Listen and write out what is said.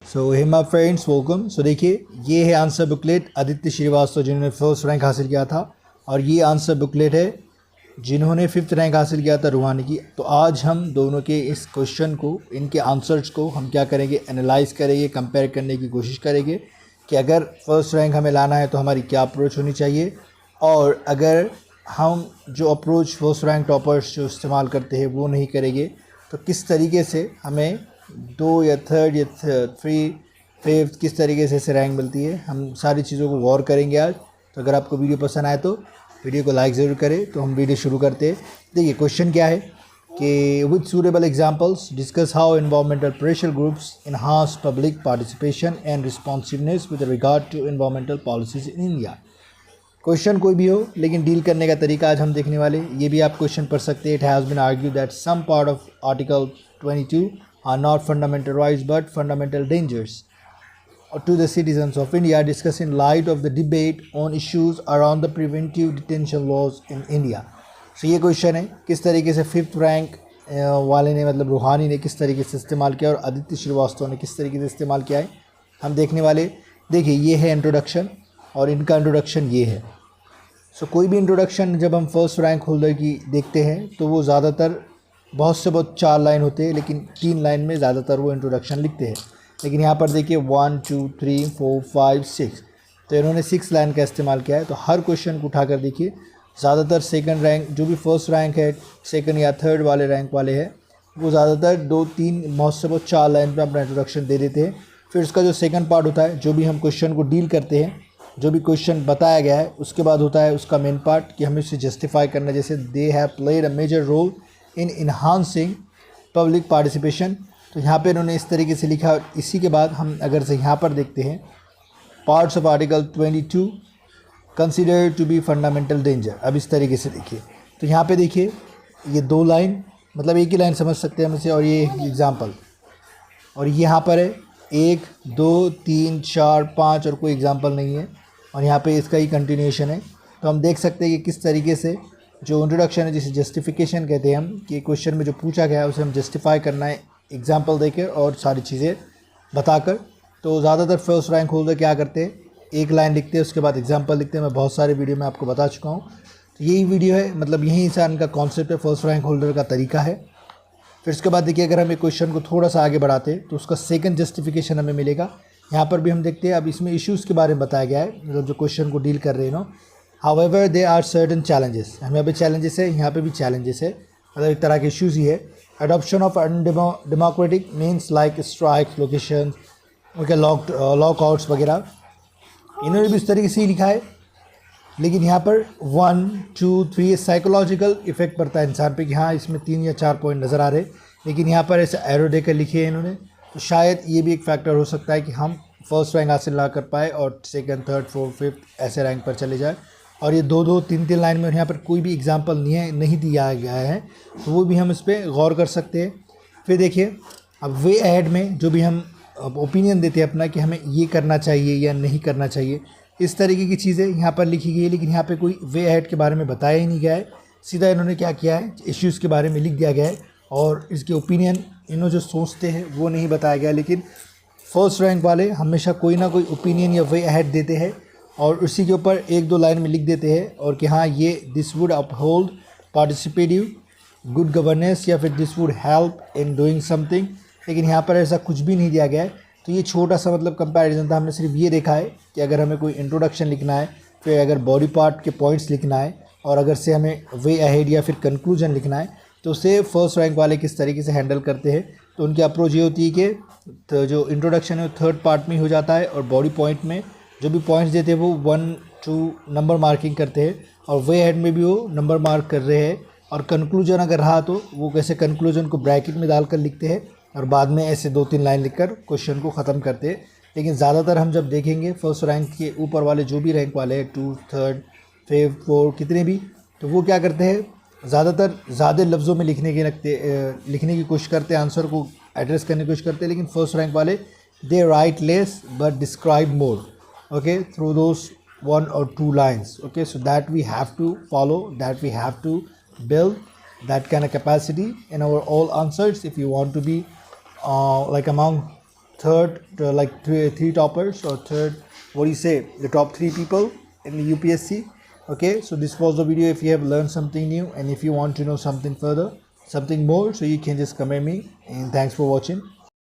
So hey my friends, welcome. So देखिए, ये है आंसर बुकलेट आदित्य श्रीवास्तव जिन्होंने फर्स्ट रैंक हासिल किया था, और ये आंसर बुकलेट है जिन्होंने फिफ्थ रैंक हासिल किया था रूहानी की। तो आज हम दोनों के इस क्वेश्चन को, इनके आंसर्स को हम क्या करेंगे, एनालाइज करेंगे, कंपेयर करने की कोशिश करेंगे कि अगर फर्स्ट रैंक हमें लाना है तो हमारी क्या अप्रोच होनी चाहिए, और अगर हम जो अप्रोच फर्स्ट रैंक टॉपर्स जो इस्तेमाल करते हैं वो नहीं करेंगे तो किस तरीके से हमें 2 या थर्ड या 3 फिफ्थ किस तरीके से इसे रैंक मिलती है। हम सारी चीज़ों को गौर करेंगे आज। तो अगर आपको वीडियो पसंद आए तो वीडियो को लाइक ज़रूर करें। तो हम वीडियो शुरू करते हैं। देखिए, क्वेश्चन क्या है कि with suitable examples discuss how environmental pressure groups enhance public participation and responsiveness with regard to environmental policies in India. Question कोई भी हो, लेकिन डील करने का तरीका आज हम देखने वाले। ये भी आप क्वेश्चन पढ़ सकते हैं। It has been argue that some part of article 22 are not fundamental rights but fundamental dangers to the citizens of India, discussed in light of the debate on issues around the preventive detention laws in India. So ये question है किस तरीके से fifth rank वाले ने, मतलब रूहानी ने किस तरीके से इस्तेमाल किया और आदित्य श्रीवास्तव ने किस तरीके से इस्तेमाल किया है, हम देखने वाले। देखिए, ये है इंट्रोडक्शन और इनका इंट्रोडक्शन ये है। सो कोई भी इंट्रोडक्शन जब हम फर्स्ट रैंक होल्डर की देखते हैं तो वो ज़्यादातर बहुत 4 लाइन होते हैं, लेकिन 3 लाइन में ज़्यादातर वो इंट्रोडक्शन लिखते हैं। लेकिन यहाँ पर देखिए 1 2 3 4 5 6, तो इन्होंने 6 लाइन का इस्तेमाल किया है। तो हर क्वेश्चन को उठाकर देखिए, ज़्यादातर सेकंड रैंक जो भी फर्स्ट रैंक है, सेकंड या थर्ड वाले रैंक वाले हैं, वो ज़्यादातर 2-3 बहुत 4 लाइन में अपना इंट्रोडक्शन दे देते हैं। फिर उसका जो सेकंड पार्ट होता है, जो भी हम क्वेश्चन को डील करते हैं, जो भी क्वेश्चन बताया गया है, उसके बाद होता है उसका मेन पार्ट कि हमें उसे जस्टिफाई करना। जैसे they have played a major role in enhancing public participation, तो यहाँ पे इन्होंने इस तरीके से लिखा। इसी के बाद हम अगर से यहाँ पर देखते हैं, parts of article 22 considered to be fundamental danger. अब इस तरीके से देखिए, तो यहाँ पे देखिए ये 2 लाइन, मतलब एक ही लाइन समझ सकते हैं हम इसे, और ये एग्जाम्पल, और यहाँ पर है 1 2 3 4 5 और कोई एग्जाम्पल नहीं है, और यहाँ पे इसका ही कंटिन्यूएशन है। तो हम देख सकते हैं कि किस तरीके से जो इंट्रोडक्शन है, जिसे जस्टिफिकेशन कहते हैं हम, कि क्वेश्चन में जो पूछा गया है उसे हम जस्टिफाई करना है एग्जाम्पल देकर और सारी चीज़ें बताकर। तो ज़्यादातर फर्स्ट रैंक होल्डर क्या करते हैं, एक लाइन लिखते हैं, उसके बाद एग्जाम्पल लिखते हैं। मैं बहुत सारे वीडियो में आपको बता चुका हूँ। तो यही वीडियो है, मतलब यही सा इनका कॉन्सेप्ट है, फर्स्ट रैंक होल्डर का तरीका है। फिर उसके बाद देखिए, अगर हम एक क्वेश्चन को थोड़ा सा आगे बढ़ाते हैं तो उसका सेकंड जस्टिफिकेशन हमें मिलेगा। यहाँ पर भी हम देखते हैं, अब इसमें इश्यूज़ के बारे में बताया गया है, मतलब जो क्वेश्चन को डील कर रहे हैं ना। However they are certain challenges, हमें अभी चैलेंजेस है, यहाँ पे भी चैलेंजेस है, मतलब एक तरह के इश्यूज़ ही है। Adoption of democratic means like strikes, location, okay, lockouts वगैरह, इन्होंने भी इस तरीके से ही लिखा है। लेकिन यहाँ पर 1 2 3 साइकोलॉजिकल इफेक्ट पड़ता है इंसान पे कि हाँ इसमें 3 या 4 पॉइंट नज़र आ रहे, लेकिन यहाँ पर ऐसे एरो देकर लिखे हैं इन्होंने। तो शायद ये भी एक फैक्टर हो सकता है कि हम फर्स्ट रैंक हासिल ना कर पाए और सेकंड, थर्ड, फोर्थ, फिफ्थ ऐसे रैंक पर चले जाए। और ये 2-2 3-3 लाइन में यहाँ पर कोई भी एग्जाम्पल नहीं दिया गया है, तो वो भी हम इस पर गौर कर सकते हैं। फिर देखिए, अब वे एड में जो भी हम ओपिनियन देते हैं अपना कि हमें ये करना चाहिए या नहीं करना चाहिए, इस तरीके की चीज़ें यहाँ पर लिखी गई है। लेकिन यहाँ पे कोई वे एड के बारे में बताया ही नहीं गया है। सीधा इन्होंने क्या किया है, इश्यूज़ के बारे में लिख दिया गया है, और इसके ओपिनियन इन्होंने जो सोचते हैं वो नहीं बताया गया। लेकिन फर्स्ट रैंक वाले हमेशा कोई ना कोई ओपिनियन या वे एड देते हैं, और उसी के ऊपर 1-2 लाइन में लिख देते हैं, और कि हाँ ये this would uphold participative good governance, या फिर this would help in doing something. लेकिन यहाँ पर ऐसा कुछ भी नहीं दिया गया है। तो ये छोटा सा मतलब कंपैरिजन था। हमने सिर्फ ये देखा है कि अगर हमें कोई इंट्रोडक्शन लिखना है, फिर अगर बॉडी पार्ट के पॉइंट्स लिखना है, और अगर से हमें वे अहेड या फिर कंक्लूजन लिखना है, तो उसे फर्स्ट रैंक वाले किस तरीके से हैंडल करते हैं। तो उनकी अप्रोच ये होती है कि तो जो इंट्रोडक्शन है वो थर्ड पार्ट में ही हो जाता है, और बॉडी पॉइंट में जो भी पॉइंट्स देते हैं वो 1 2 नंबर मार्किंग करते हैं, और वे हेड में भी वो नंबर मार्क कर रहे हैं। और कंक्लूजन अगर रहा तो वो कैसे कंक्लूजन को ब्रैकेट में डालकर लिखते हैं, और बाद में ऐसे 2-3 लाइन लिखकर क्वेश्चन को ख़त्म करते हैं। लेकिन ज़्यादातर हम जब देखेंगे फर्स्ट रैंक के ऊपर वाले जो भी रैंक वाले हैं, 2 3 5 4 कितने भी, तो वो क्या करते हैं, ज़्यादातर ज़्यादा लफ्ज़ों में लिखने की कोशिश करते हैं, आंसर को एड्रेस करने की कोशिश करते हैं। लेकिन फर्स्ट रैंक वाले they write less but describe more, okay, through those 1 or 2 lines, okay, so that we have to follow, that we have to build that kind of capacity in our all answers if you want to be like among third, like three toppers, or third, what do you say, the top 3 people in the UPSC. Okay, so this was the video. If you have learned something new and if you want to know something further, something more, so you can just comment me. And thanks for watching.